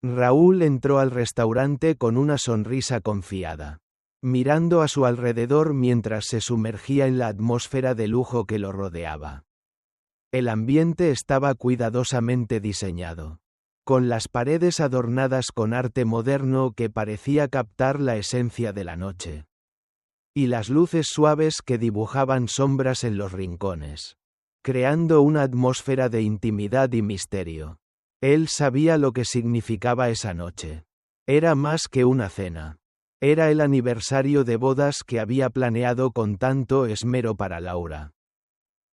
Raúl entró al restaurante con una sonrisa confiada, mirando a su alrededor mientras se sumergía en la atmósfera de lujo que lo rodeaba. El ambiente estaba cuidadosamente diseñado, con las paredes adornadas con arte moderno que parecía captar la esencia de la noche, y las luces suaves que dibujaban sombras en los rincones, creando una atmósfera de intimidad y misterio. Él sabía lo que significaba esa noche. Era más que una cena. Era el aniversario de bodas que había planeado con tanto esmero para Laura.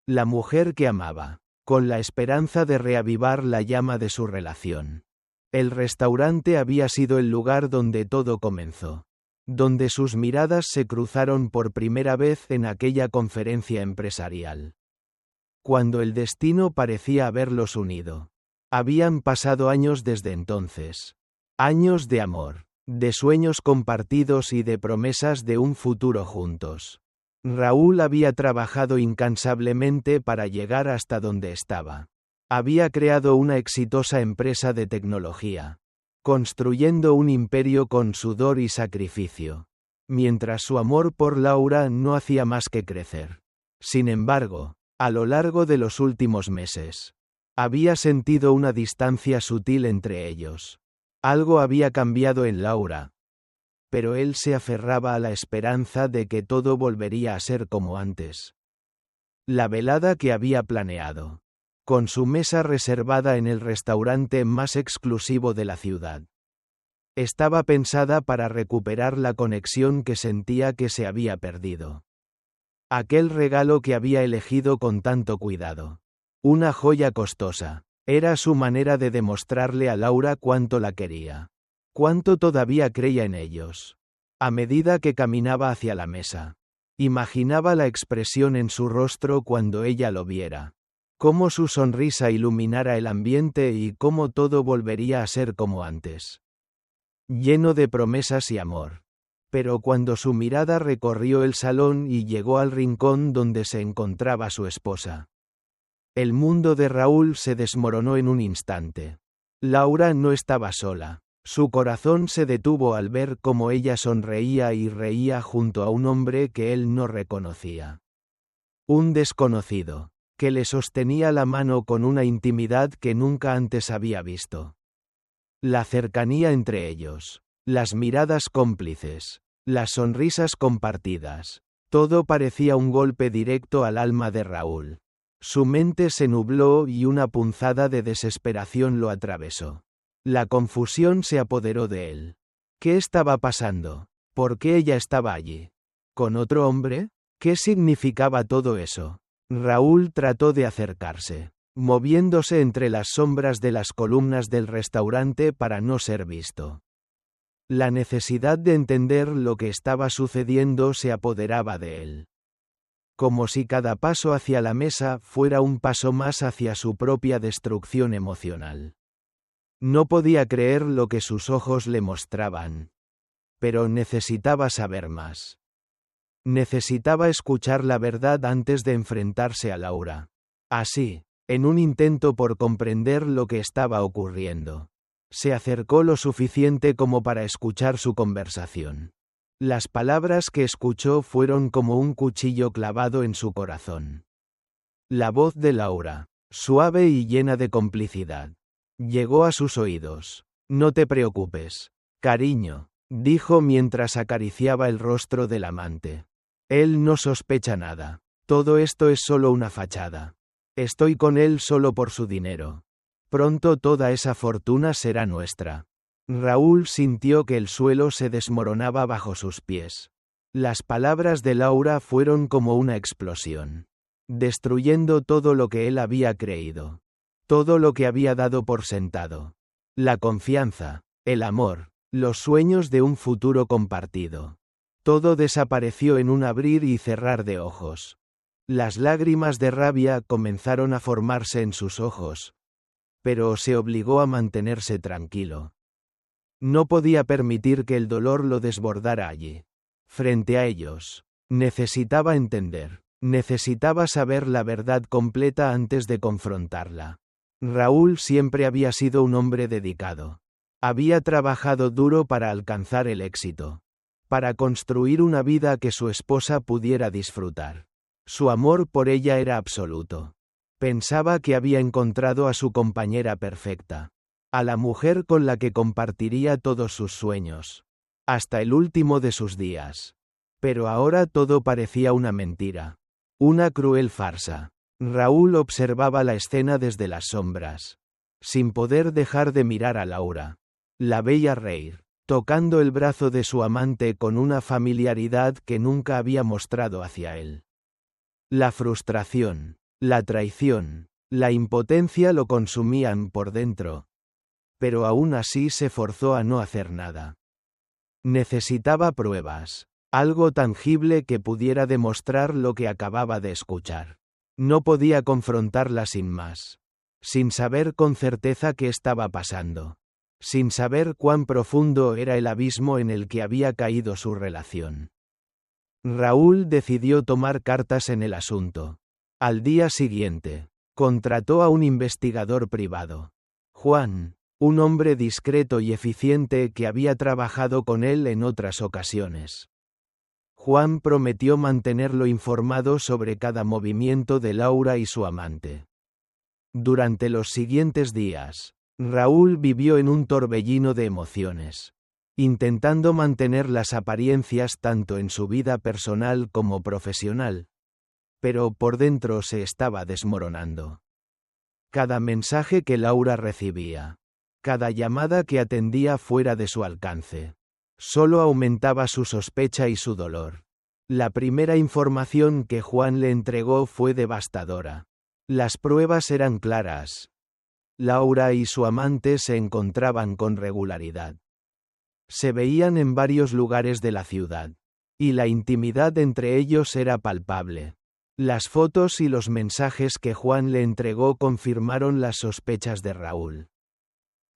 La mujer que amaba, con la esperanza de reavivar la llama de su relación. El restaurante había sido el lugar donde todo comenzó, donde sus miradas se cruzaron por primera vez en aquella conferencia empresarial. Cuando el destino parecía haberlos unido. Habían pasado años desde entonces. Años de amor, de sueños compartidos y de promesas de un futuro juntos. Raúl había trabajado incansablemente para llegar hasta donde estaba. Había creado una exitosa empresa de tecnología, construyendo un imperio con sudor y sacrificio, mientras su amor por Laura no hacía más que crecer. Sin embargo, a lo largo de los últimos meses, había sentido una distancia sutil entre ellos. Algo había cambiado en Laura. Pero él se aferraba a la esperanza de que todo volvería a ser como antes. La velada que había planeado, con su mesa reservada en el restaurante más exclusivo de la ciudad, estaba pensada para recuperar la conexión que sentía que se había perdido. Aquel regalo que había elegido con tanto cuidado. Una joya costosa. Era su manera de demostrarle a Laura cuánto la quería. Cuánto todavía creía en ellos. A medida que caminaba hacia la mesa, imaginaba la expresión en su rostro cuando ella lo viera. Cómo su sonrisa iluminara el ambiente y cómo todo volvería a ser como antes. Lleno de promesas y amor. Pero cuando su mirada recorrió el salón y llegó al rincón donde se encontraba su esposa, el mundo de Raúl se desmoronó en un instante. Laura no estaba sola. Su corazón se detuvo al ver cómo ella sonreía y reía junto a un hombre que él no reconocía. Un desconocido, que le sostenía la mano con una intimidad que nunca antes había visto. La cercanía entre ellos, las miradas cómplices, las sonrisas compartidas, todo parecía un golpe directo al alma de Raúl. Su mente se nubló y una punzada de desesperación lo atravesó. La confusión se apoderó de él. ¿Qué estaba pasando? ¿Por qué ella estaba allí? ¿Con otro hombre? ¿Qué significaba todo eso? Raúl trató de acercarse, moviéndose entre las sombras de las columnas del restaurante para no ser visto. La necesidad de entender lo que estaba sucediendo se apoderaba de él. Como si cada paso hacia la mesa fuera un paso más hacia su propia destrucción emocional. No podía creer lo que sus ojos le mostraban. Pero necesitaba saber más. Necesitaba escuchar la verdad antes de enfrentarse a Laura. Así, en un intento por comprender lo que estaba ocurriendo, se acercó lo suficiente como para escuchar su conversación. Las palabras que escuchó fueron como un cuchillo clavado en su corazón. La voz de Laura, suave y llena de complicidad, llegó a sus oídos. No te preocupes, cariño, dijo mientras acariciaba el rostro del amante. Él no sospecha nada. Todo esto es solo una fachada. Estoy con él solo por su dinero. Pronto toda esa fortuna será nuestra. Raúl sintió que el suelo se desmoronaba bajo sus pies. Las palabras de Laura fueron como una explosión, destruyendo todo lo que él había creído, todo lo que había dado por sentado. La confianza, el amor, los sueños de un futuro compartido. Todo desapareció en un abrir y cerrar de ojos. Las lágrimas de rabia comenzaron a formarse en sus ojos, pero se obligó a mantenerse tranquilo. No podía permitir que el dolor lo desbordara allí. Frente a ellos. Necesitaba entender. Necesitaba saber la verdad completa antes de confrontarla. Raúl siempre había sido un hombre dedicado. Había trabajado duro para alcanzar el éxito. Para construir una vida que su esposa pudiera disfrutar. Su amor por ella era absoluto. Pensaba que había encontrado a su compañera perfecta. A la mujer con la que compartiría todos sus sueños. Hasta el último de sus días. Pero ahora todo parecía una mentira. Una cruel farsa. Raúl observaba la escena desde las sombras. Sin poder dejar de mirar a Laura. La veía reír, tocando el brazo de su amante con una familiaridad que nunca había mostrado hacia él. La frustración, la traición, la impotencia lo consumían por dentro. Pero aún así se forzó a no hacer nada. Necesitaba pruebas, algo tangible que pudiera demostrar lo que acababa de escuchar. No podía confrontarla sin más. Sin saber con certeza qué estaba pasando. Sin saber cuán profundo era el abismo en el que había caído su relación. Raúl decidió tomar cartas en el asunto. Al día siguiente, contrató a un investigador privado. Juan, un hombre discreto y eficiente que había trabajado con él en otras ocasiones. Juan prometió mantenerlo informado sobre cada movimiento de Laura y su amante. Durante los siguientes días, Raúl vivió en un torbellino de emociones, intentando mantener las apariencias tanto en su vida personal como profesional. Pero por dentro se estaba desmoronando. Cada mensaje que Laura recibía, cada llamada que atendía fuera de su alcance, solo aumentaba su sospecha y su dolor. La primera información que Juan le entregó fue devastadora. Las pruebas eran claras. Laura y su amante se encontraban con regularidad. Se veían en varios lugares de la ciudad. Y la intimidad entre ellos era palpable. Las fotos y los mensajes que Juan le entregó confirmaron las sospechas de Raúl.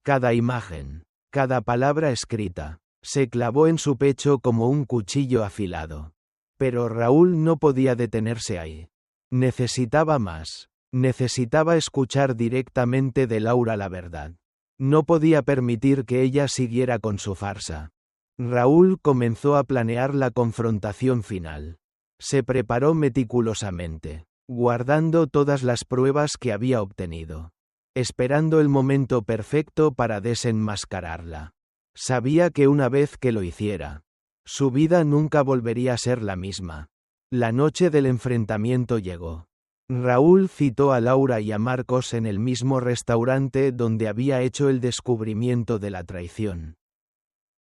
Cada imagen, cada palabra escrita, se clavó en su pecho como un cuchillo afilado. Pero Raúl no podía detenerse ahí. Necesitaba más. Necesitaba escuchar directamente de Laura la verdad. No podía permitir que ella siguiera con su farsa. Raúl comenzó a planear la confrontación final. Se preparó meticulosamente, guardando todas las pruebas que había obtenido. Esperando el momento perfecto para desenmascararla. Sabía que una vez que lo hiciera, su vida nunca volvería a ser la misma. La noche del enfrentamiento llegó. Raúl citó a Laura y a Marcos en el mismo restaurante donde había hecho el descubrimiento de la traición.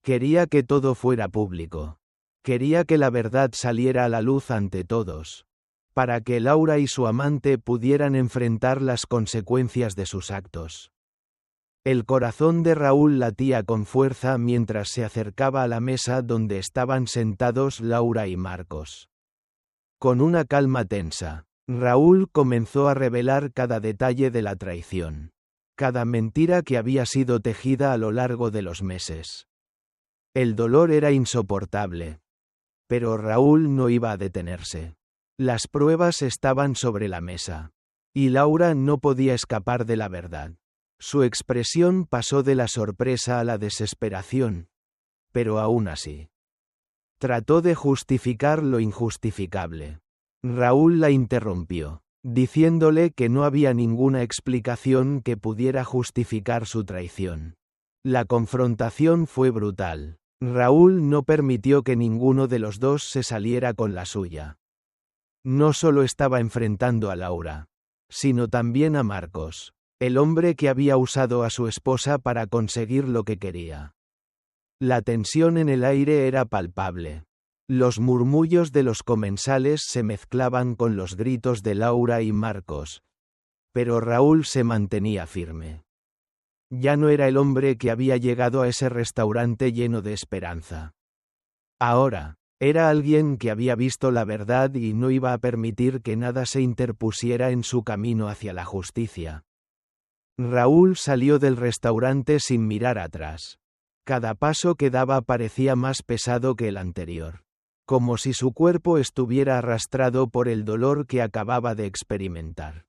Quería que todo fuera público. Quería que la verdad saliera a la luz ante todos. Para que Laura y su amante pudieran enfrentar las consecuencias de sus actos. El corazón de Raúl latía con fuerza mientras se acercaba a la mesa donde estaban sentados Laura y Marcos. Con una calma tensa, Raúl comenzó a revelar cada detalle de la traición. Cada mentira que había sido tejida a lo largo de los meses. El dolor era insoportable. Pero Raúl no iba a detenerse. Las pruebas estaban sobre la mesa. Y Laura no podía escapar de la verdad. Su expresión pasó de la sorpresa a la desesperación. Pero aún así. Trató de justificar lo injustificable. Raúl la interrumpió, diciéndole que no había ninguna explicación que pudiera justificar su traición. La confrontación fue brutal. Raúl no permitió que ninguno de los dos se saliera con la suya. No solo estaba enfrentando a Laura, sino también a Marcos, el hombre que había usado a su esposa para conseguir lo que quería. La tensión en el aire era palpable. Los murmullos de los comensales se mezclaban con los gritos de Laura y Marcos. Pero Raúl se mantenía firme. Ya no era el hombre que había llegado a ese restaurante lleno de esperanza. Ahora, era alguien que había visto la verdad y no iba a permitir que nada se interpusiera en su camino hacia la justicia. Raúl salió del restaurante sin mirar atrás. Cada paso que daba parecía más pesado que el anterior. Como si su cuerpo estuviera arrastrado por el dolor que acababa de experimentar.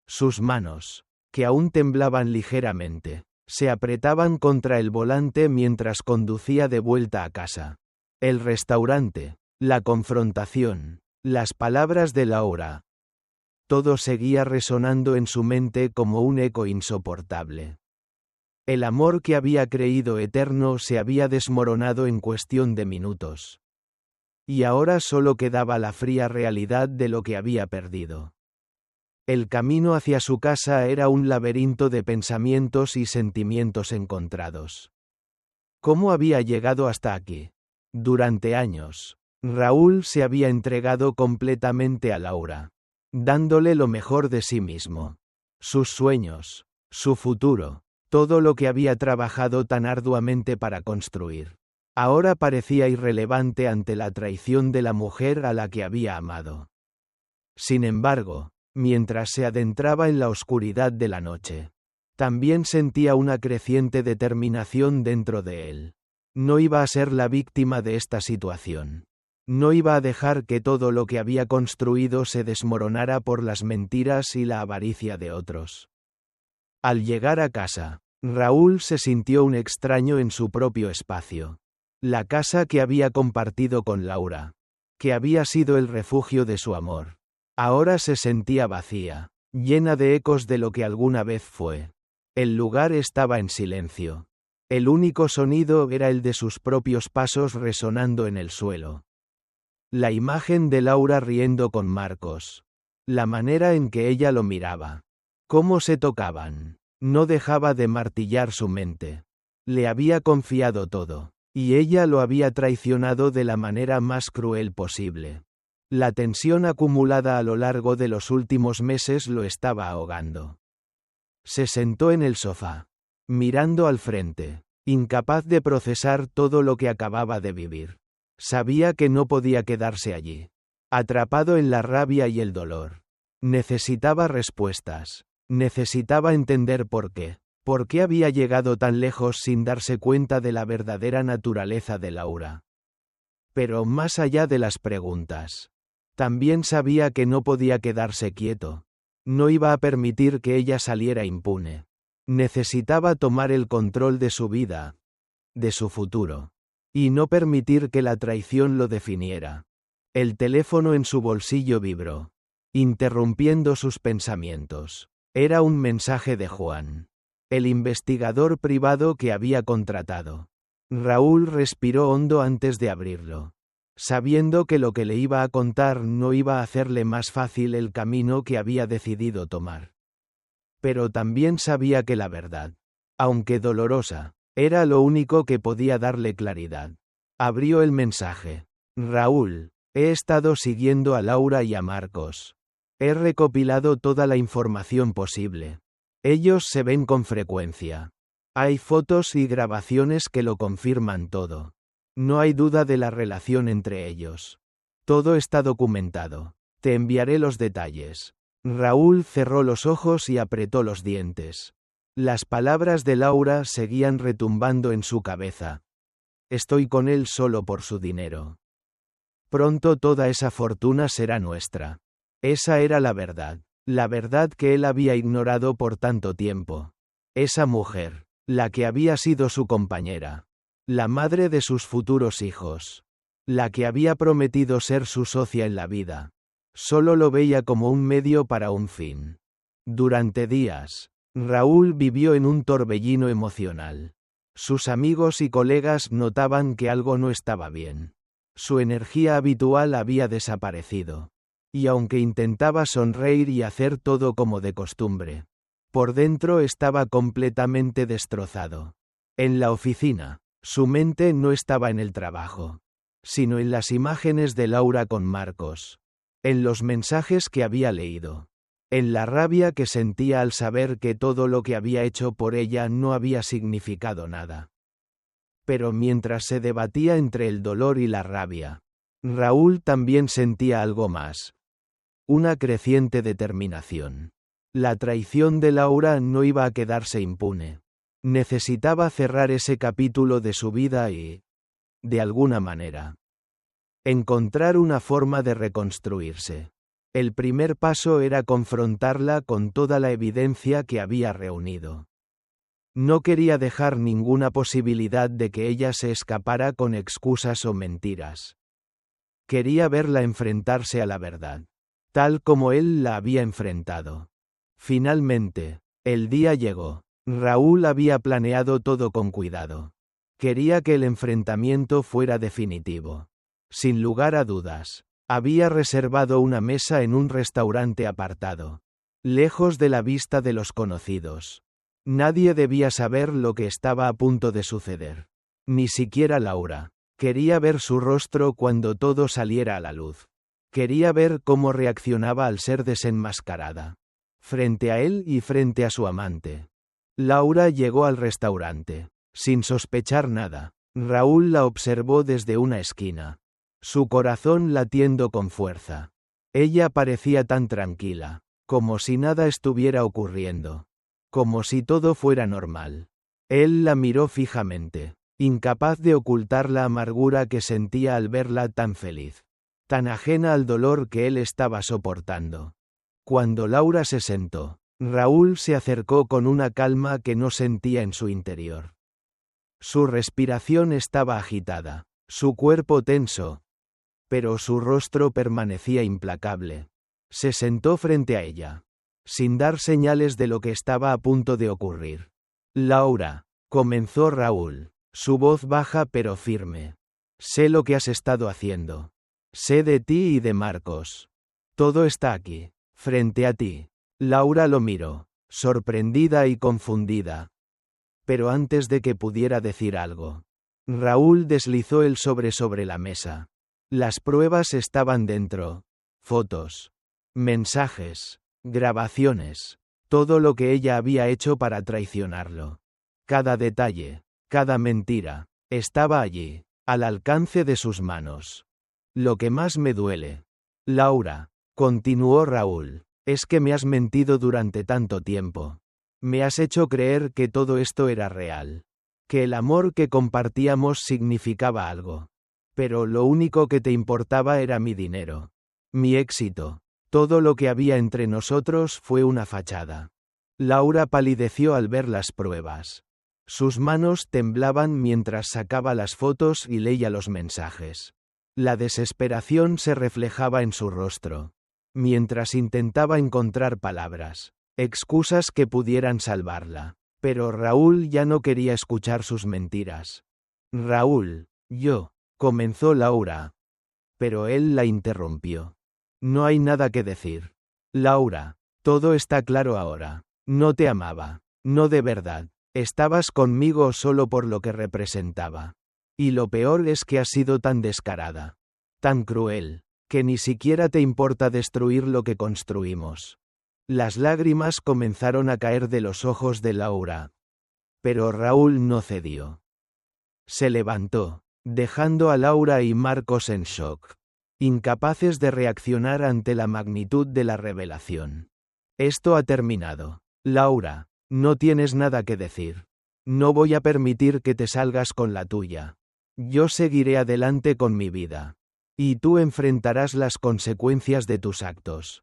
Sus manos, que aún temblaban ligeramente, Se apretaban contra el volante mientras conducía de vuelta a casa. El restaurante, la confrontación, las palabras de Laura. Todo seguía resonando en su mente como un eco insoportable. El amor que había creído eterno se había desmoronado en cuestión de minutos. Y ahora solo quedaba la fría realidad de lo que había perdido. El camino hacia su casa era un laberinto de pensamientos y sentimientos encontrados. ¿Cómo había llegado hasta aquí? Durante años, Raúl se había entregado completamente a Laura, dándole lo mejor de sí mismo. Sus sueños, su futuro, todo lo que había trabajado tan arduamente para construir. Ahora parecía irrelevante ante la traición de la mujer a la que había amado. Sin embargo, mientras se adentraba en la oscuridad de la noche, también sentía una creciente determinación dentro de él. No iba a ser la víctima de esta situación. No iba a dejar que todo lo que había construido se desmoronara por las mentiras y la avaricia de otros. Al llegar a casa, Raúl se sintió un extraño en su propio espacio. La casa que había compartido con Laura, que había sido el refugio de su amor, ahora se sentía vacía, llena de ecos de lo que alguna vez fue. El lugar estaba en silencio. El único sonido era el de sus propios pasos resonando en el suelo. La imagen de Laura riendo con Marcos. La manera en que ella lo miraba. Cómo se tocaban. No dejaba de martillar su mente. Le había confiado todo. Y ella lo había traicionado de la manera más cruel posible. La tensión acumulada a lo largo de los últimos meses lo estaba ahogando. Se sentó en el sofá, mirando al frente, incapaz de procesar todo lo que acababa de vivir. Sabía que no podía quedarse allí, atrapado en la rabia y el dolor. Necesitaba respuestas. Necesitaba entender por qué. ¿Por qué había llegado tan lejos sin darse cuenta de la verdadera naturaleza de Laura? Pero más allá de las preguntas, también sabía que no podía quedarse quieto. No iba a permitir que ella saliera impune. Necesitaba tomar el control de su vida, de su futuro, y no permitir que la traición lo definiera. El teléfono en su bolsillo vibró, interrumpiendo sus pensamientos. Era un mensaje de Juan, el investigador privado que había contratado. Raúl respiró hondo antes de abrirlo, sabiendo que lo que le iba a contar no iba a hacerle más fácil el camino que había decidido tomar. Pero también sabía que la verdad, aunque dolorosa, era lo único que podía darle claridad. Abrió el mensaje. Raúl, he estado siguiendo a Laura y a Marcos. He recopilado toda la información posible. Ellos se ven con frecuencia. Hay fotos y grabaciones que lo confirman todo. No hay duda de la relación entre ellos. Todo está documentado. Te enviaré los detalles. Raúl cerró los ojos y apretó los dientes. Las palabras de Laura seguían retumbando en su cabeza. Estoy con él solo por su dinero. Pronto toda esa fortuna será nuestra. Esa era la verdad que él había ignorado por tanto tiempo. Esa mujer, la que había sido su compañera, la madre de sus futuros hijos, la que había prometido ser su socia en la vida, solo lo veía como un medio para un fin. Durante días, Raúl vivió en un torbellino emocional. Sus amigos y colegas notaban que algo no estaba bien. Su energía habitual había desaparecido. Y aunque intentaba sonreír y hacer todo como de costumbre, por dentro estaba completamente destrozado. En la oficina, su mente no estaba en el trabajo, sino en las imágenes de Laura con Marcos, en los mensajes que había leído, en la rabia que sentía al saber que todo lo que había hecho por ella no había significado nada. Pero mientras se debatía entre el dolor y la rabia, Raúl también sentía algo más. Una creciente determinación. La traición de Laura no iba a quedarse impune. Necesitaba cerrar ese capítulo de su vida y, de alguna manera, encontrar una forma de reconstruirse. El primer paso era confrontarla con toda la evidencia que había reunido. No quería dejar ninguna posibilidad de que ella se escapara con excusas o mentiras. Quería verla enfrentarse a la verdad, tal como él la había enfrentado. Finalmente, el día llegó. Raúl había planeado todo con cuidado. Quería que el enfrentamiento fuera definitivo. Sin lugar a dudas, había reservado una mesa en un restaurante apartado, lejos de la vista de los conocidos. Nadie debía saber lo que estaba a punto de suceder. Ni siquiera Laura. Quería ver su rostro cuando todo saliera a la luz. Quería ver cómo reaccionaba al ser desenmascarada. Frente a él y frente a su amante. Laura llegó al restaurante. Sin sospechar nada. Raúl la observó desde una esquina. Su corazón latiendo con fuerza. Ella parecía tan tranquila. Como si nada estuviera ocurriendo. Como si todo fuera normal. Él la miró fijamente, incapaz de ocultar la amargura que sentía al verla tan feliz, tan ajena al dolor que él estaba soportando. Cuando Laura se sentó, Raúl se acercó con una calma que no sentía en su interior. Su respiración estaba agitada, su cuerpo tenso, pero su rostro permanecía implacable. Se sentó frente a ella, sin dar señales de lo que estaba a punto de ocurrir. Laura, comenzó Raúl, su voz baja pero firme. Sé lo que has estado haciendo. Sé de ti y de Marcos. Todo está aquí, frente a ti. Laura lo miró, sorprendida y confundida. Pero antes de que pudiera decir algo, Raúl deslizó el sobre la mesa. Las pruebas estaban dentro. Fotos, mensajes, grabaciones, todo lo que ella había hecho para traicionarlo. Cada detalle, cada mentira, estaba allí, al alcance de sus manos. Lo que más me duele, Laura, continuó Raúl, es que me has mentido durante tanto tiempo. Me has hecho creer que todo esto era real. Que el amor que compartíamos significaba algo. Pero lo único que te importaba era mi dinero. Mi éxito. Todo lo que había entre nosotros fue una fachada. Laura palideció al ver las pruebas. Sus manos temblaban mientras sacaba las fotos y leía los mensajes. La desesperación se reflejaba en su rostro. Mientras intentaba encontrar palabras, excusas que pudieran salvarla. Pero Raúl ya no quería escuchar sus mentiras. Raúl, comenzó Laura. Pero él la interrumpió. No hay nada que decir. Laura, todo está claro ahora. No te amaba. No de verdad. Estabas conmigo solo por lo que representaba. Y lo peor es que has sido tan descarada. Tan cruel. Que ni siquiera te importa destruir lo que construimos. Las lágrimas comenzaron a caer de los ojos de Laura. Pero Raúl no cedió. Se levantó, dejando a Laura y Marcos en shock. Incapaces de reaccionar ante la magnitud de la revelación. Esto ha terminado. Laura, no tienes nada que decir. No voy a permitir que te salgas con la tuya. Yo seguiré adelante con mi vida. Y tú enfrentarás las consecuencias de tus actos.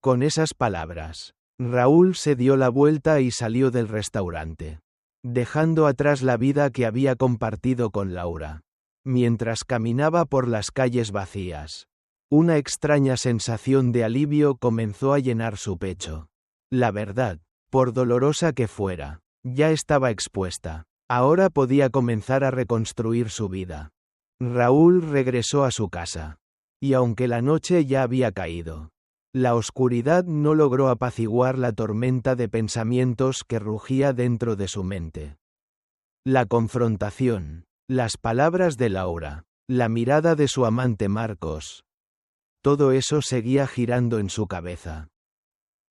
Con esas palabras, Raúl se dio la vuelta y salió del restaurante, dejando atrás la vida que había compartido con Laura. Mientras caminaba por las calles vacías, una extraña sensación de alivio comenzó a llenar su pecho. La verdad, por dolorosa que fuera, ya estaba expuesta. Ahora podía comenzar a reconstruir su vida. Raúl regresó a su casa. Y aunque la noche ya había caído, la oscuridad no logró apaciguar la tormenta de pensamientos que rugía dentro de su mente. La confrontación, las palabras de Laura, la mirada de su amante Marcos. Todo eso seguía girando en su cabeza.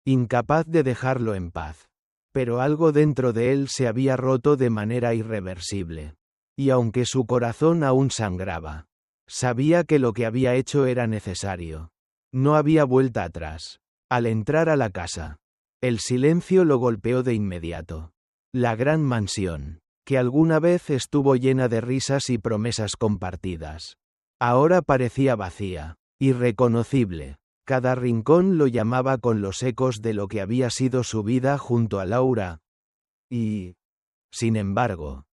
Incapaz de dejarlo en paz. Pero algo dentro de él se había roto de manera irreversible. Y aunque su corazón aún sangraba, sabía que lo que había hecho era necesario. No había vuelta atrás. Al entrar a la casa, el silencio lo golpeó de inmediato. La gran mansión, que alguna vez estuvo llena de risas y promesas compartidas, ahora parecía vacía, irreconocible. Cada rincón lo llamaba con los ecos de lo que había sido su vida junto a Laura. Y Sin embargo,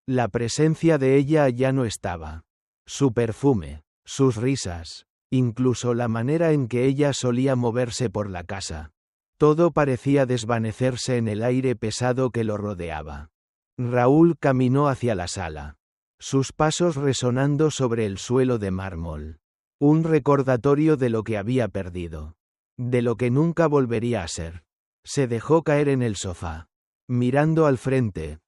la presencia de ella ya no estaba. Su perfume, sus risas, incluso la manera en que ella solía moverse por la casa. Todo parecía desvanecerse en el aire pesado que lo rodeaba. Raúl caminó hacia la sala, sus pasos resonando sobre el suelo de mármol. Un recordatorio de lo que había perdido. De lo que nunca volvería a ser. Se dejó caer en el sofá, mirando al frente,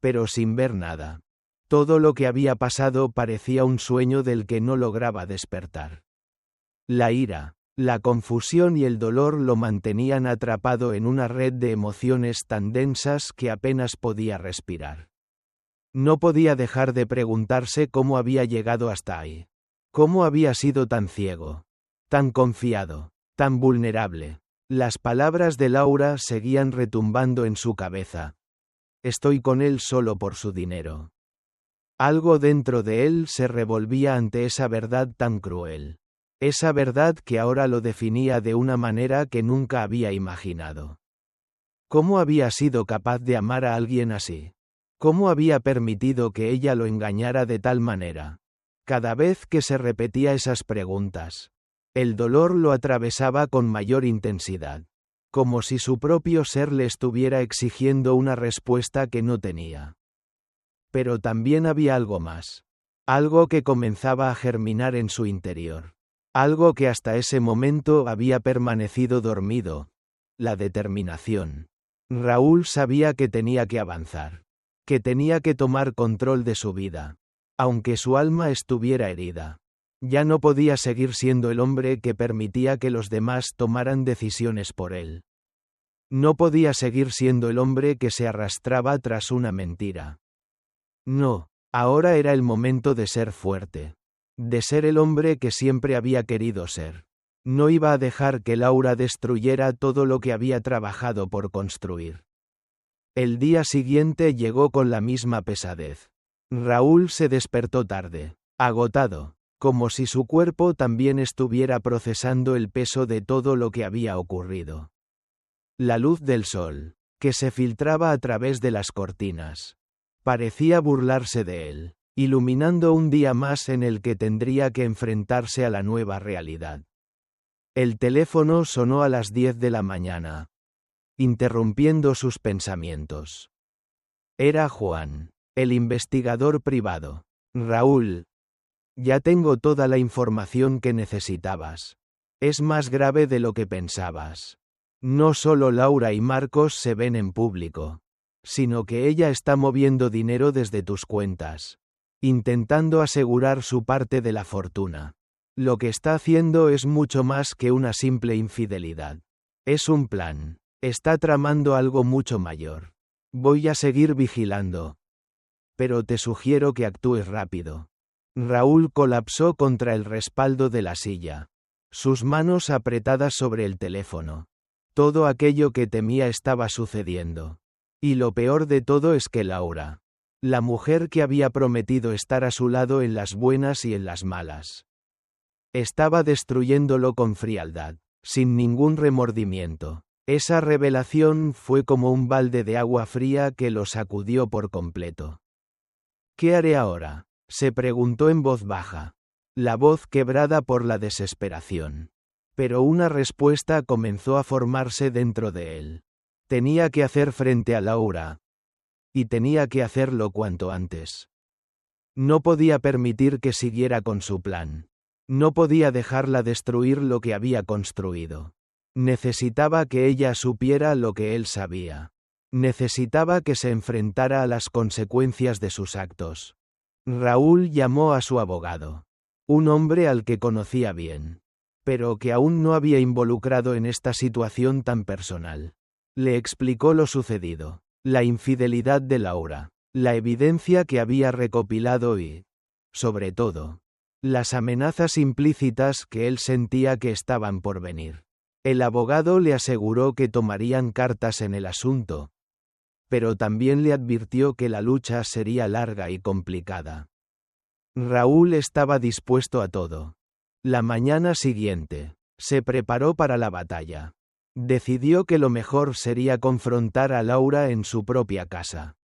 pero sin ver nada. Todo lo que había pasado parecía un sueño del que no lograba despertar. La ira, la confusión y el dolor lo mantenían atrapado en una red de emociones tan densas que apenas podía respirar. No podía dejar de preguntarse cómo había llegado hasta ahí. Cómo había sido tan ciego, tan confiado, tan vulnerable. Las palabras de Laura seguían retumbando en su cabeza. Estoy con él solo por su dinero. Algo dentro de él se revolvía ante esa verdad tan cruel. Esa verdad que ahora lo definía de una manera que nunca había imaginado. ¿Cómo había sido capaz de amar a alguien así? ¿Cómo había permitido que ella lo engañara de tal manera? Cada vez que se repetía esas preguntas, el dolor lo atravesaba con mayor intensidad, como si su propio ser le estuviera exigiendo una respuesta que no tenía. Pero también había algo más, algo que comenzaba a germinar en su interior, algo que hasta ese momento había permanecido dormido, la determinación. Raúl sabía que tenía que avanzar, que tenía que tomar control de su vida, aunque su alma estuviera herida. Ya no podía seguir siendo el hombre que permitía que los demás tomaran decisiones por él. No podía seguir siendo el hombre que se arrastraba tras una mentira. No, ahora era el momento de ser fuerte. De ser el hombre que siempre había querido ser. No iba a dejar que Laura destruyera todo lo que había trabajado por construir. El día siguiente llegó con la misma pesadez. Raúl se despertó tarde, agotado, como si su cuerpo también estuviera procesando el peso de todo lo que había ocurrido. La luz del sol, que se filtraba a través de las cortinas, parecía burlarse de él, iluminando un día más en el que tendría que enfrentarse a la nueva realidad. El teléfono sonó a las 10 de la mañana, interrumpiendo sus pensamientos. Era Juan, el investigador privado. Raúl, ya tengo toda la información que necesitabas. Es más grave de lo que pensabas. No solo Laura y Marcos se ven en público, sino que ella está moviendo dinero desde tus cuentas, intentando asegurar su parte de la fortuna. Lo que está haciendo es mucho más que una simple infidelidad. Es un plan. Está tramando algo mucho mayor. Voy a seguir vigilando. Pero te sugiero que actúes rápido. Raúl colapsó contra el respaldo de la silla, sus manos apretadas sobre el teléfono. Todo aquello que temía estaba sucediendo. Y lo peor de todo es que Laura, la mujer que había prometido estar a su lado en las buenas y en las malas, estaba destruyéndolo con frialdad, sin ningún remordimiento. Esa revelación fue como un balde de agua fría que lo sacudió por completo. ¿Qué haré ahora?, se preguntó en voz baja, la voz quebrada por la desesperación. Pero una respuesta comenzó a formarse dentro de él. Tenía que hacer frente a Laura. Y tenía que hacerlo cuanto antes. No podía permitir que siguiera con su plan. No podía dejarla destruir lo que había construido. Necesitaba que ella supiera lo que él sabía. Necesitaba que se enfrentara a las consecuencias de sus actos. Raúl llamó a su abogado. Un hombre al que conocía bien, pero que aún no había involucrado en esta situación tan personal. Le explicó lo sucedido, la infidelidad de Laura, la evidencia que había recopilado y, sobre todo, las amenazas implícitas que él sentía que estaban por venir. El abogado le aseguró que tomarían cartas en el asunto, pero también le advirtió que la lucha sería larga y complicada. Raúl estaba dispuesto a todo. La mañana siguiente, se preparó para la batalla. Decidió que lo mejor sería confrontar a Laura en su propia casa.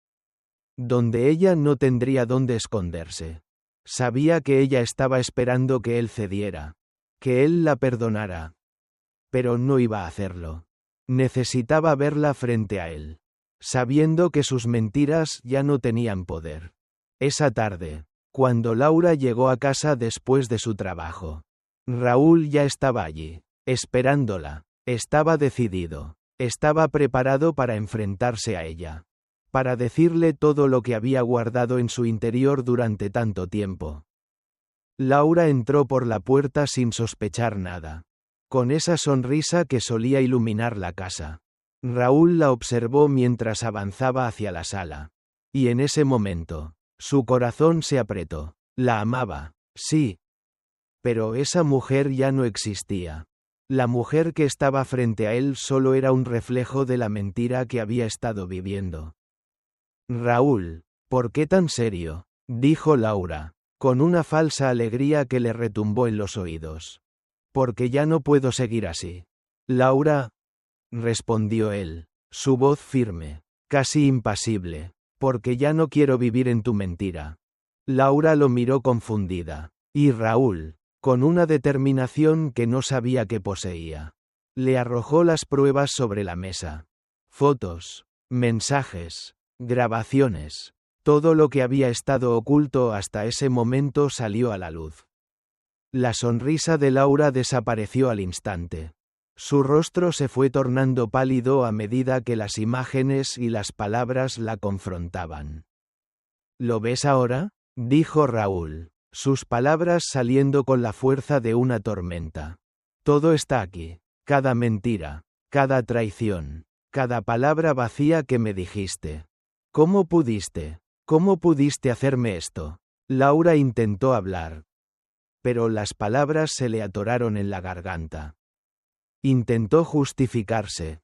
donde ella no tendría dónde esconderse. Sabía que ella estaba esperando que él cediera, que él la perdonara. Pero no iba a hacerlo. Necesitaba verla frente a él, sabiendo que sus mentiras ya no tenían poder. Esa tarde, cuando Laura llegó a casa después de su trabajo, Raúl ya estaba allí, esperándola. Estaba decidido, estaba preparado para enfrentarse a ella, para decirle todo lo que había guardado en su interior durante tanto tiempo. Laura entró por la puerta sin sospechar nada, con esa sonrisa que solía iluminar la casa. Raúl la observó mientras avanzaba hacia la sala. Y en ese momento, su corazón se apretó. La amaba, sí. Pero esa mujer ya no existía. La mujer que estaba frente a él solo era un reflejo de la mentira que había estado viviendo. Raúl, ¿por qué tan serio?, dijo Laura, con una falsa alegría que le retumbó en los oídos. Porque ya no puedo seguir así. Laura, respondió él, su voz firme, casi impasible, porque ya no quiero vivir en tu mentira. Laura lo miró confundida, y Raúl, con una determinación que no sabía que poseía, le arrojó las pruebas sobre la mesa. Fotos, mensajes, grabaciones, todo lo que había estado oculto hasta ese momento salió a la luz. La sonrisa de Laura desapareció al instante. Su rostro se fue tornando pálido a medida que las imágenes y las palabras la confrontaban. ¿Lo ves ahora?, dijo Raúl, sus palabras saliendo con la fuerza de una tormenta. Todo está aquí, cada mentira, cada traición, cada palabra vacía que me dijiste. ¿Cómo pudiste hacerme esto? Laura intentó hablar, pero las palabras se le atoraron en la garganta. Intentó justificarse,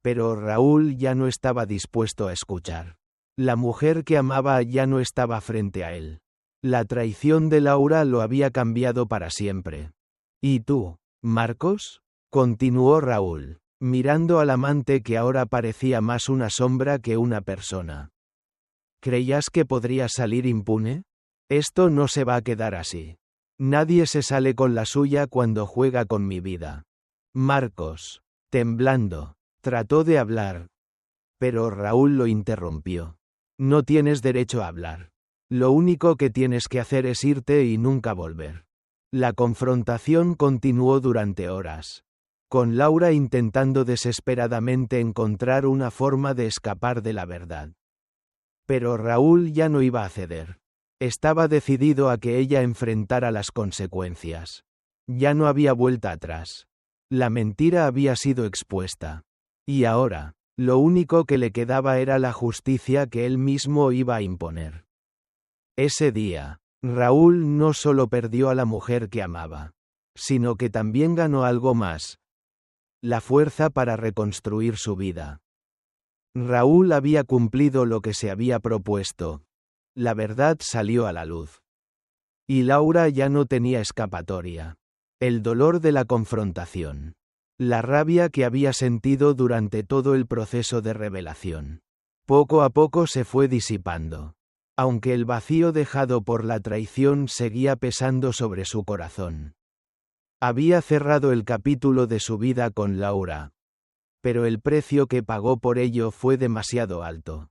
pero Raúl ya no estaba dispuesto a escuchar. La mujer que amaba ya no estaba frente a él. La traición de Laura lo había cambiado para siempre. ¿Y tú, Marcos?, continuó Raúl, mirando al amante que ahora parecía más una sombra que una persona. ¿Creías que podrías salir impune? Esto no se va a quedar así. Nadie se sale con la suya cuando juega con mi vida. Marcos, temblando, trató de hablar, pero Raúl lo interrumpió. No tienes derecho a hablar. Lo único que tienes que hacer es irte y nunca volver. La confrontación continuó durante horas, con Laura intentando desesperadamente encontrar una forma de escapar de la verdad. Pero Raúl ya no iba a ceder. Estaba decidido a que ella enfrentara las consecuencias. Ya no había vuelta atrás. La mentira había sido expuesta. Y ahora, lo único que le quedaba era la justicia que él mismo iba a imponer. Ese día, Raúl no solo perdió a la mujer que amaba, sino que también ganó algo más: la fuerza para reconstruir su vida. Raúl había cumplido lo que se había propuesto. La verdad salió a la luz. Y Laura ya no tenía escapatoria. El dolor de la confrontación. La rabia que había sentido durante todo el proceso de revelación. Poco a poco se fue disipando, aunque el vacío dejado por la traición seguía pesando sobre su corazón. Había cerrado el capítulo de su vida con Laura, pero el precio que pagó por ello fue demasiado alto.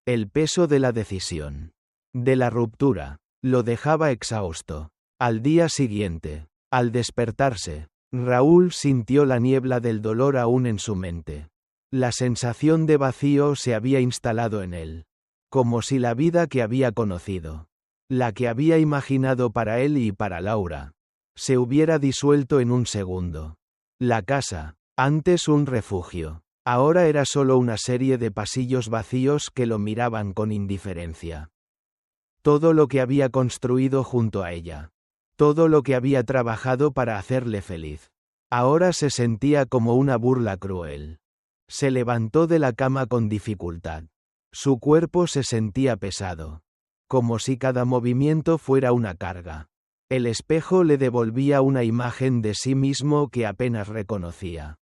El peso de la decisión, de la ruptura, lo dejaba exhausto. Al día siguiente, al despertarse, Raúl sintió la niebla del dolor aún en su mente. La sensación de vacío se había instalado en él, como si la vida que había conocido, la que había imaginado para él y para Laura, se hubiera disuelto en un segundo. La casa, antes un refugio, ahora era solo una serie de pasillos vacíos que lo miraban con indiferencia. Todo lo que había construido junto a ella, todo lo que había trabajado para hacerle feliz, ahora se sentía como una burla cruel. Se levantó de la cama con dificultad. Su cuerpo se sentía pesado, como si cada movimiento fuera una carga. El espejo le devolvía una imagen de sí mismo que apenas reconocía.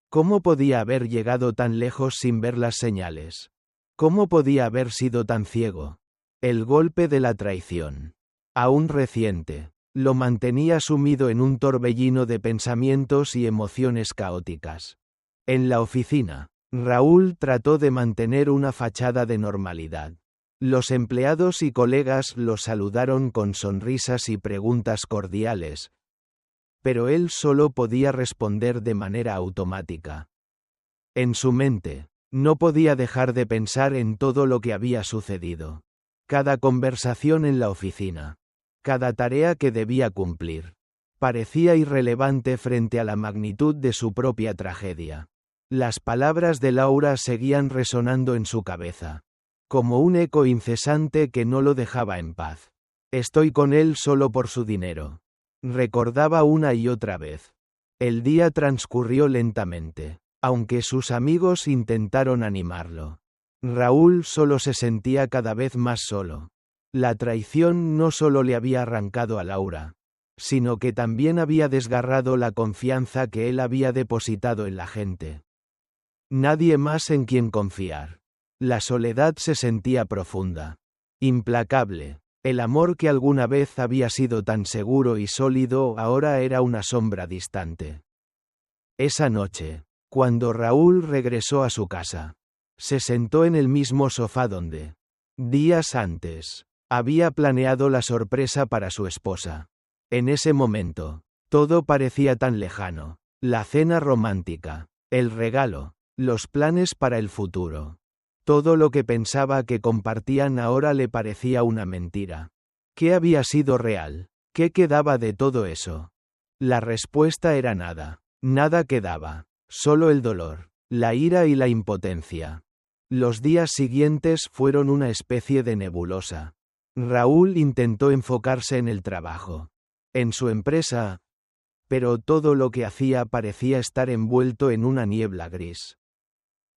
¿Cómo podía haber llegado tan lejos sin ver las señales? ¿Cómo podía haber sido tan ciego? El golpe de la traición, aún reciente, lo mantenía sumido en un torbellino de pensamientos y emociones caóticas. En la oficina, Raúl trató de mantener una fachada de normalidad. Los empleados y colegas lo saludaron con sonrisas y preguntas cordiales, pero él solo podía responder de manera automática. En su mente, no podía dejar de pensar en todo lo que había sucedido. Cada conversación en la oficina, cada tarea que debía cumplir, parecía irrelevante frente a la magnitud de su propia tragedia. Las palabras de Laura seguían resonando en su cabeza, como un eco incesante que no lo dejaba en paz. Estoy con él solo por su dinero, recordaba una y otra vez. El día transcurrió lentamente, aunque sus amigos intentaron animarlo. Raúl solo se sentía cada vez más solo. La traición no solo le había arrancado a Laura, sino que también había desgarrado la confianza que él había depositado en la gente. Nadie más en quien confiar. La soledad se sentía profunda, implacable. El amor que alguna vez había sido tan seguro y sólido ahora era una sombra distante. Esa noche, cuando Raúl regresó a su casa, se sentó en el mismo sofá donde, días antes, había planeado la sorpresa para su esposa. En ese momento, todo parecía tan lejano. La cena romántica, el regalo, los planes para el futuro. Todo lo que pensaba que compartían ahora le parecía una mentira. ¿Qué había sido real? ¿Qué quedaba de todo eso? La respuesta era nada. Nada quedaba. Solo el dolor, la ira y la impotencia. Los días siguientes fueron una especie de nebulosa. Raúl intentó enfocarse en el trabajo, en su empresa, pero todo lo que hacía parecía estar envuelto en una niebla gris.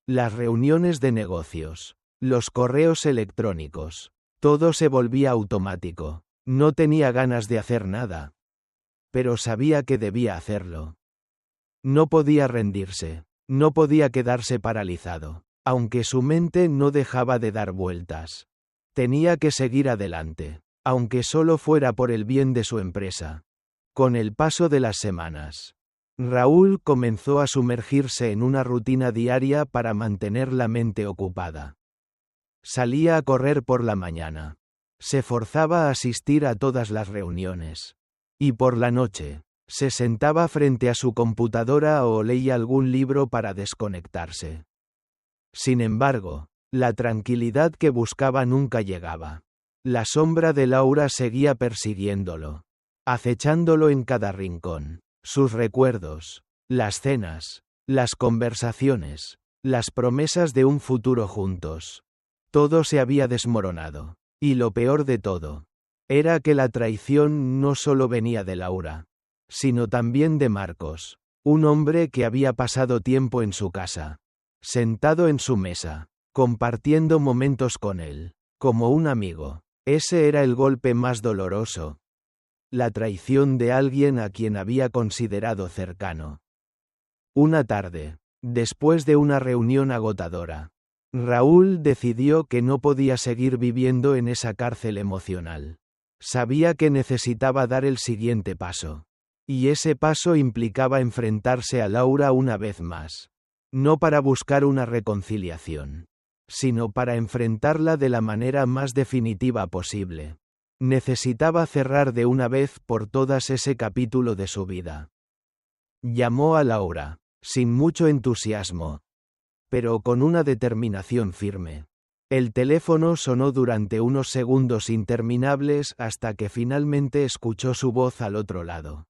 Las reuniones de negocios, los correos electrónicos, todo se volvía automático. No tenía ganas de hacer nada, pero sabía que debía hacerlo. No podía rendirse, no podía quedarse paralizado, aunque su mente no dejaba de dar vueltas. Tenía que seguir adelante, aunque solo fuera por el bien de su empresa. Con el paso de las semanas, Raúl comenzó a sumergirse en una rutina diaria para mantener la mente ocupada. Salía a correr por la mañana. Se forzaba a asistir a todas las reuniones. Y por la noche, se sentaba frente a su computadora o leía algún libro para desconectarse. Sin embargo, la tranquilidad que buscaba nunca llegaba. La sombra de Laura seguía persiguiéndolo, acechándolo en cada rincón. Sus recuerdos, las cenas, las conversaciones, las promesas de un futuro juntos. Todo se había desmoronado. Y lo peor de todo, era que la traición no solo venía de Laura, sino también de Marcos, un hombre que había pasado tiempo en su casa, sentado en su mesa, compartiendo momentos con él, como un amigo. Ese era el golpe más doloroso. La traición de alguien a quien había considerado cercano. Una tarde, después de una reunión agotadora, Raúl decidió que no podía seguir viviendo en esa cárcel emocional. Sabía que necesitaba dar el siguiente paso. Y ese paso implicaba enfrentarse a Laura una vez más. No para buscar una reconciliación, sino para enfrentarla de la manera más definitiva posible. Necesitaba cerrar de una vez por todas ese capítulo de su vida. Llamó a Laura, sin mucho entusiasmo, pero con una determinación firme. El teléfono sonó durante unos segundos interminables hasta que finalmente escuchó su voz al otro lado.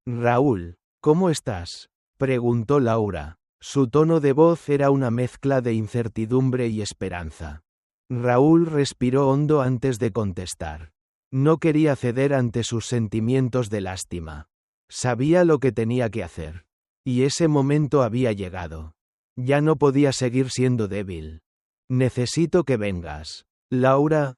Raúl, ¿cómo estás?, preguntó Laura. Su tono de voz era una mezcla de incertidumbre y esperanza. Raúl respiró hondo antes de contestar. No quería ceder ante sus sentimientos de lástima. Sabía lo que tenía que hacer. Y ese momento había llegado. Ya no podía seguir siendo débil. Necesito que vengas, Laura,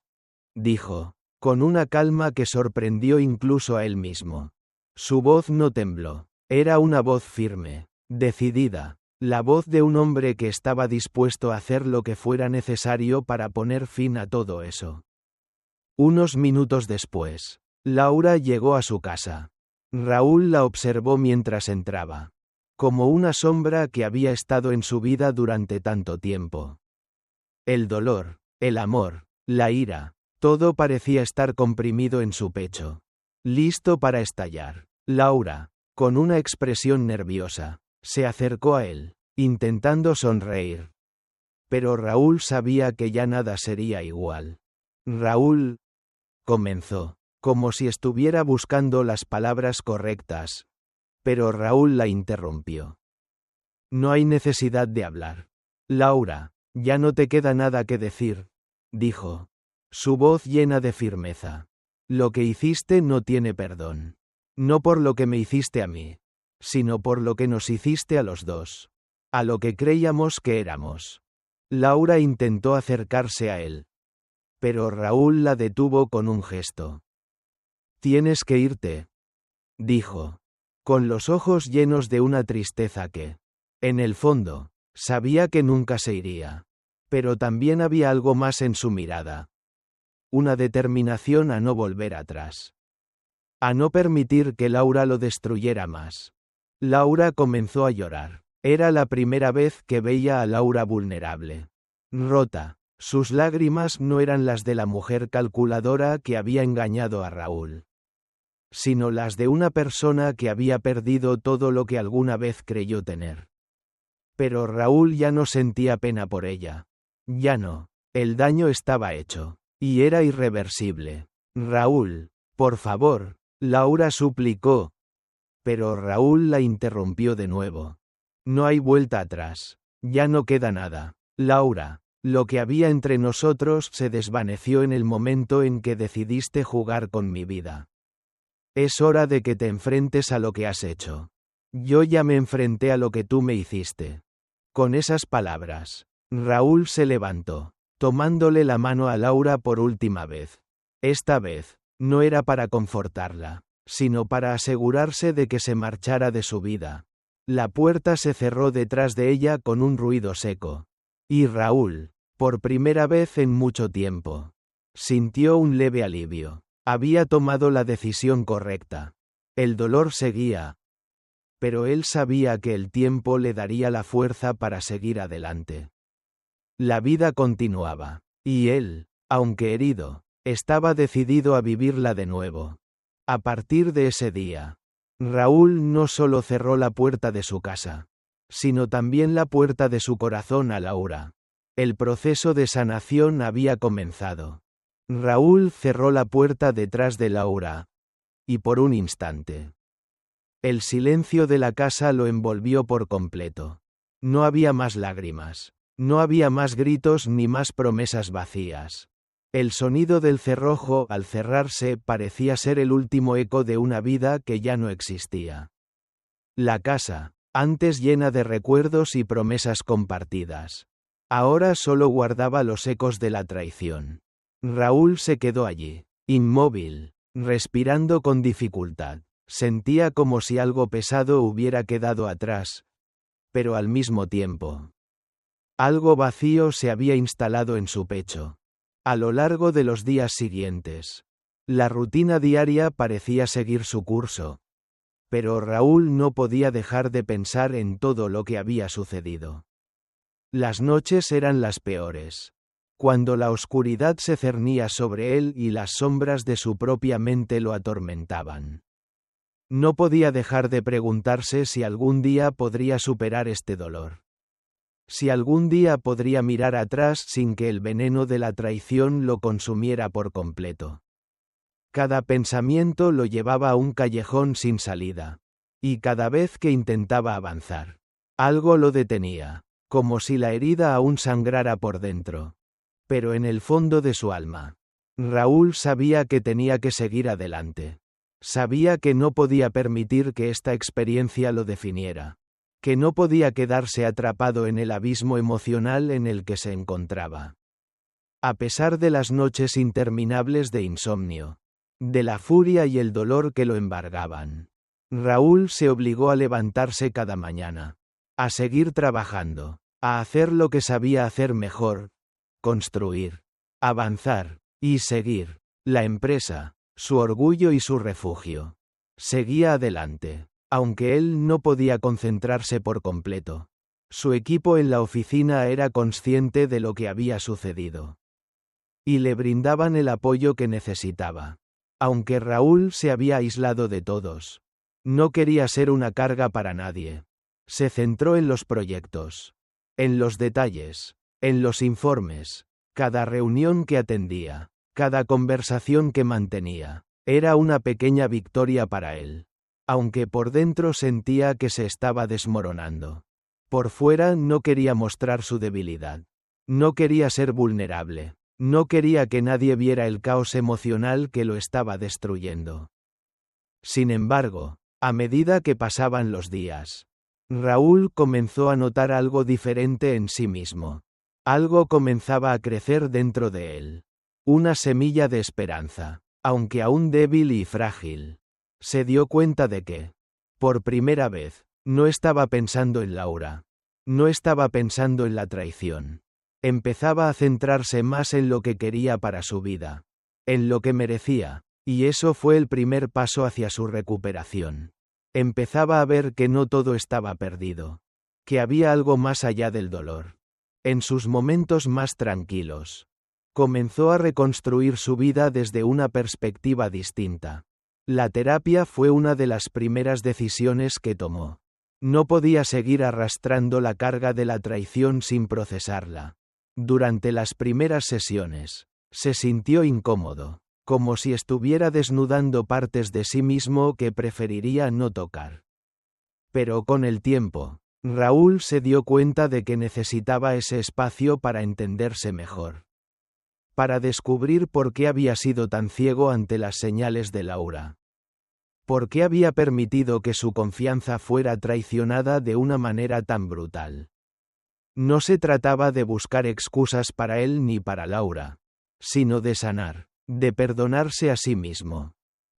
dijo, con una calma que sorprendió incluso a él mismo. Su voz no tembló. Era una voz firme, decidida. La voz de un hombre que estaba dispuesto a hacer lo que fuera necesario para poner fin a todo eso. Unos minutos después, Laura llegó a su casa. Raúl la observó mientras entraba. Como una sombra que había estado en su vida durante tanto tiempo. El dolor, el amor, la ira, todo parecía estar comprimido en su pecho. Listo para estallar. Laura, con una expresión nerviosa, se acercó a él, intentando sonreír. Pero Raúl sabía que ya nada sería igual. Raúl, comenzó, como si estuviera buscando las palabras correctas. Pero Raúl la interrumpió. No hay necesidad de hablar. Laura, ya no te queda nada que decir, dijo. Su voz llena de firmeza. Lo que hiciste no tiene perdón. No por lo que me hiciste a mí, sino por lo que nos hiciste a los dos. A lo que creíamos que éramos. Laura intentó acercarse a él. Pero Raúl la detuvo con un gesto. Tienes que irte, dijo, con los ojos llenos de una tristeza que, en el fondo, sabía que nunca se iría. Pero también había algo más en su mirada. Una determinación a no volver atrás. A no permitir que Laura lo destruyera más. Laura comenzó a llorar. Era la primera vez que veía a Laura vulnerable. Rota. Sus lágrimas no eran las de la mujer calculadora que había engañado a Raúl, sino las de una persona que había perdido todo lo que alguna vez creyó tener. Pero Raúl ya no sentía pena por ella. Ya no. El daño estaba hecho. Y era irreversible. Raúl, por favor, Laura suplicó. Pero Raúl la interrumpió de nuevo. No hay vuelta atrás. Ya no queda nada. Laura, lo que había entre nosotros se desvaneció en el momento en que decidiste jugar con mi vida. Es hora de que te enfrentes a lo que has hecho. Yo ya me enfrenté a lo que tú me hiciste. Con esas palabras, Raúl se levantó, tomándole la mano a Laura por última vez. Esta vez, no era para confortarla, sino para asegurarse de que se marchara de su vida. La puerta se cerró detrás de ella con un ruido seco. Y Raúl, por primera vez en mucho tiempo, sintió un leve alivio. Había tomado la decisión correcta. El dolor seguía. Pero él sabía que el tiempo le daría la fuerza para seguir adelante. La vida continuaba. Y él, aunque herido, estaba decidido a vivirla de nuevo. A partir de ese día, Raúl no solo cerró la puerta de su casa, sino también la puerta de su corazón a Laura. El proceso de sanación había comenzado. Raúl cerró la puerta detrás de Laura. Y por un instante, el silencio de la casa lo envolvió por completo. No había más lágrimas. No había más gritos ni más promesas vacías. El sonido del cerrojo al cerrarse parecía ser el último eco de una vida que ya no existía. La casa, antes llena de recuerdos y promesas compartidas, ahora solo guardaba los ecos de la traición. Raúl se quedó allí, inmóvil, respirando con dificultad. Sentía como si algo pesado hubiera quedado atrás, pero al mismo tiempo, algo vacío se había instalado en su pecho. A lo largo de los días siguientes, la rutina diaria parecía seguir su curso. Pero Raúl no podía dejar de pensar en todo lo que había sucedido. Las noches eran las peores. Cuando la oscuridad se cernía sobre él y las sombras de su propia mente lo atormentaban. No podía dejar de preguntarse si algún día podría superar este dolor. Si algún día podría mirar atrás sin que el veneno de la traición lo consumiera por completo. Cada pensamiento lo llevaba a un callejón sin salida. Y cada vez que intentaba avanzar, algo lo detenía, como si la herida aún sangrara por dentro. Pero en el fondo de su alma, Raúl sabía que tenía que seguir adelante. Sabía que no podía permitir que esta experiencia lo definiera. Que no podía quedarse atrapado en el abismo emocional en el que se encontraba. A pesar de las noches interminables de insomnio, de la furia y el dolor que lo embargaban, Raúl se obligó a levantarse cada mañana. A seguir trabajando. A hacer lo que sabía hacer mejor. Construir. Avanzar. Y seguir. La empresa. Su orgullo y su refugio. Seguía adelante. Aunque él no podía concentrarse por completo. Su equipo en la oficina era consciente de lo que había sucedido. Y le brindaban el apoyo que necesitaba. Aunque Raúl se había aislado de todos. No quería ser una carga para nadie. Se centró en los proyectos. En los detalles. En los informes. Cada reunión que atendía. Cada conversación que mantenía. Era una pequeña victoria para él. Aunque por dentro sentía que se estaba desmoronando. Por fuera no quería mostrar su debilidad. No quería ser vulnerable. No quería que nadie viera el caos emocional que lo estaba destruyendo. Sin embargo, a medida que pasaban los días, Raúl comenzó a notar algo diferente en sí mismo. Algo comenzaba a crecer dentro de él. Una semilla de esperanza, aunque aún débil y frágil. Se dio cuenta de que, por primera vez, no estaba pensando en Laura. No estaba pensando en la traición. Empezaba a centrarse más en lo que quería para su vida. En lo que merecía. Y eso fue el primer paso hacia su recuperación. Empezaba a ver que no todo estaba perdido. Que había algo más allá del dolor. En sus momentos más tranquilos. Comenzó a reconstruir su vida desde una perspectiva distinta. La terapia fue una de las primeras decisiones que tomó. No podía seguir arrastrando la carga de la traición sin procesarla. Durante las primeras sesiones, se sintió incómodo, como si estuviera desnudando partes de sí mismo que preferiría no tocar. Pero con el tiempo, Raúl se dio cuenta de que necesitaba ese espacio para entenderse mejor. Para descubrir por qué había sido tan ciego ante las señales de Laura. ¿Por qué había permitido que su confianza fuera traicionada de una manera tan brutal? No se trataba de buscar excusas para él ni para Laura, sino de sanar, de perdonarse a sí mismo.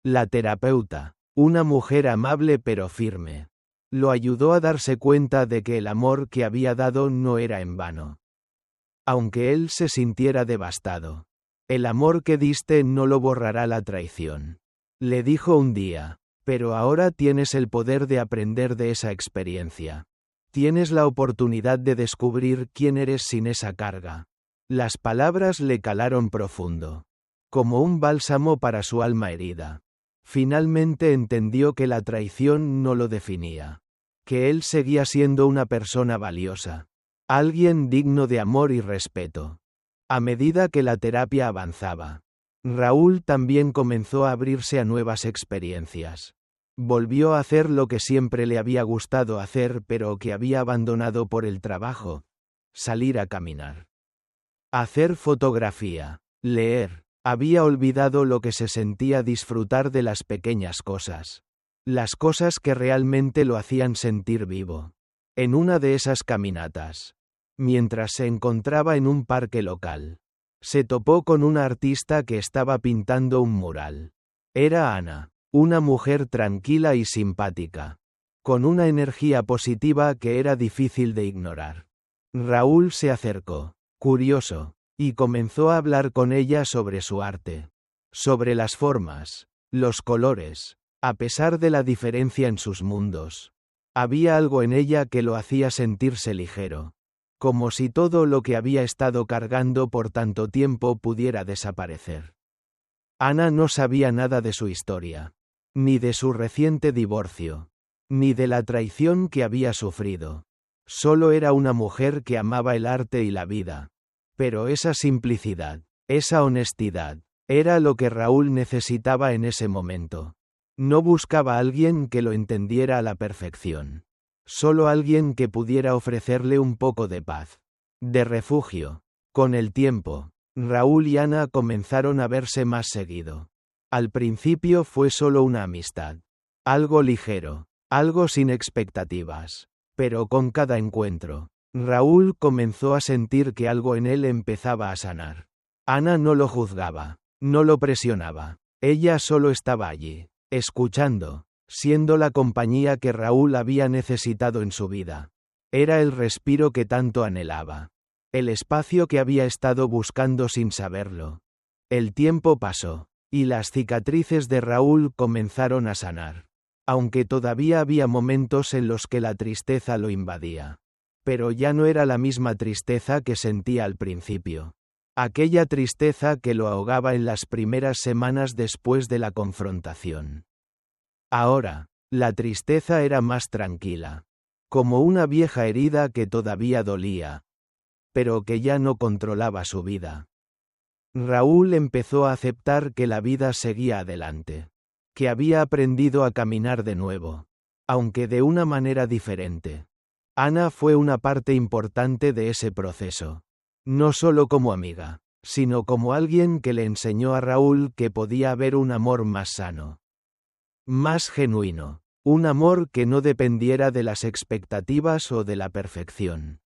La terapeuta, una mujer amable pero firme, lo ayudó a darse cuenta de que el amor que había dado no era en vano. Aunque él se sintiera devastado, el amor que diste no lo borrará la traición. Le dijo un día, pero ahora tienes el poder de aprender de esa experiencia. Tienes la oportunidad de descubrir quién eres sin esa carga. Las palabras le calaron profundo. Como un bálsamo para su alma herida. Finalmente entendió que la traición no lo definía. Que él seguía siendo una persona valiosa. Alguien digno de amor y respeto. A medida que la terapia avanzaba, Raúl también comenzó a abrirse a nuevas experiencias. Volvió a hacer lo que siempre le había gustado hacer pero que había abandonado por el trabajo. Salir a caminar. Hacer fotografía. Leer. Había olvidado lo que se sentía disfrutar de las pequeñas cosas. Las cosas que realmente lo hacían sentir vivo. En una de esas caminatas, mientras se encontraba en un parque local, se topó con una artista que estaba pintando un mural. Era Ana, una mujer tranquila y simpática, con una energía positiva que era difícil de ignorar. Raúl se acercó, curioso, y comenzó a hablar con ella sobre su arte, sobre las formas, los colores, a pesar de la diferencia en sus mundos. Había algo en ella que lo hacía sentirse ligero, como si todo lo que había estado cargando por tanto tiempo pudiera desaparecer. Ana no sabía nada de su historia, ni de su reciente divorcio, ni de la traición que había sufrido. Solo era una mujer que amaba el arte y la vida. Pero esa simplicidad, esa honestidad, era lo que Raúl necesitaba en ese momento. No buscaba a alguien que lo entendiera a la perfección. Solo alguien que pudiera ofrecerle un poco de paz, de refugio. Con el tiempo, Raúl y Ana comenzaron a verse más seguido. Al principio fue solo una amistad. Algo ligero, algo sin expectativas. Pero con cada encuentro, Raúl comenzó a sentir que algo en él empezaba a sanar. Ana no lo juzgaba, no lo presionaba. Ella solo estaba allí, escuchando, siendo la compañía que Raúl había necesitado en su vida. Era el respiro que tanto anhelaba. El espacio que había estado buscando sin saberlo. El tiempo pasó, y las cicatrices de Raúl comenzaron a sanar. Aunque todavía había momentos en los que la tristeza lo invadía. Pero ya no era la misma tristeza que sentía al principio. Aquella tristeza que lo ahogaba en las primeras semanas después de la confrontación. Ahora, la tristeza era más tranquila. Como una vieja herida que todavía dolía, pero que ya no controlaba su vida. Raúl empezó a aceptar que la vida seguía adelante. Que había aprendido a caminar de nuevo. Aunque de una manera diferente. Ana fue una parte importante de ese proceso. No solo como amiga, sino como alguien que le enseñó a Raúl que podía haber un amor más sano. Más genuino. Un amor que no dependiera de las expectativas o de la perfección.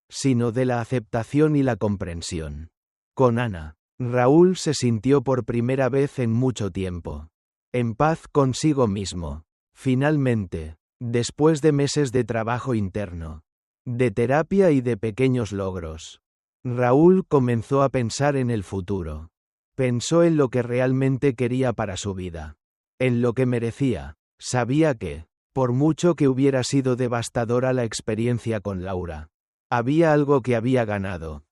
Sino de la aceptación y la comprensión. Con Ana, Raúl se sintió por primera vez en mucho tiempo. En paz consigo mismo. Finalmente, después de meses de trabajo interno, de terapia y de pequeños logros, Raúl comenzó a pensar en el futuro. Pensó en lo que realmente quería para su vida. En lo que merecía. Sabía que, por mucho que hubiera sido devastadora la experiencia con Laura, había algo que había ganado.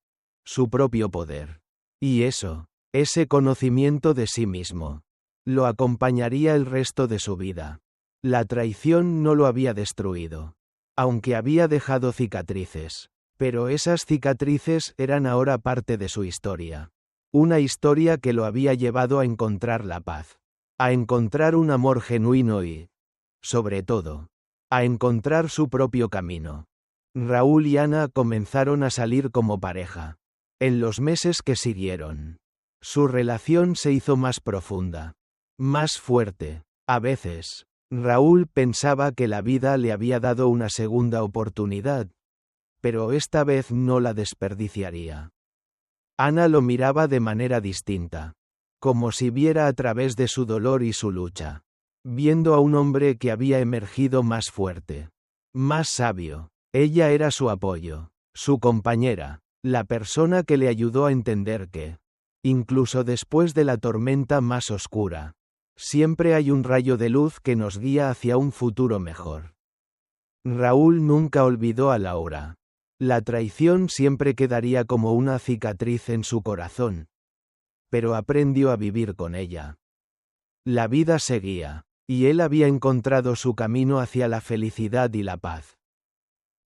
Su propio poder. Y eso, ese conocimiento de sí mismo, lo acompañaría el resto de su vida. La traición no lo había destruido. Aunque había dejado cicatrices. Pero esas cicatrices eran ahora parte de su historia. Una historia que lo había llevado a encontrar la paz. A encontrar un amor genuino y, sobre todo, a encontrar su propio camino. Raúl y Ana comenzaron a salir como pareja. En los meses que siguieron, su relación se hizo más profunda, más fuerte. A veces, Raúl pensaba que la vida le había dado una segunda oportunidad, pero esta vez no la desperdiciaría. Ana lo miraba de manera distinta. Como si viera a través de su dolor y su lucha. Viendo a un hombre que había emergido más fuerte. Más sabio. Ella era su apoyo. Su compañera. La persona que le ayudó a entender que, incluso después de la tormenta más oscura, siempre hay un rayo de luz que nos guía hacia un futuro mejor. Raúl nunca olvidó a Laura. La traición siempre quedaría como una cicatriz en su corazón. Pero aprendió a vivir con ella. La vida seguía, y él había encontrado su camino hacia la felicidad y la paz.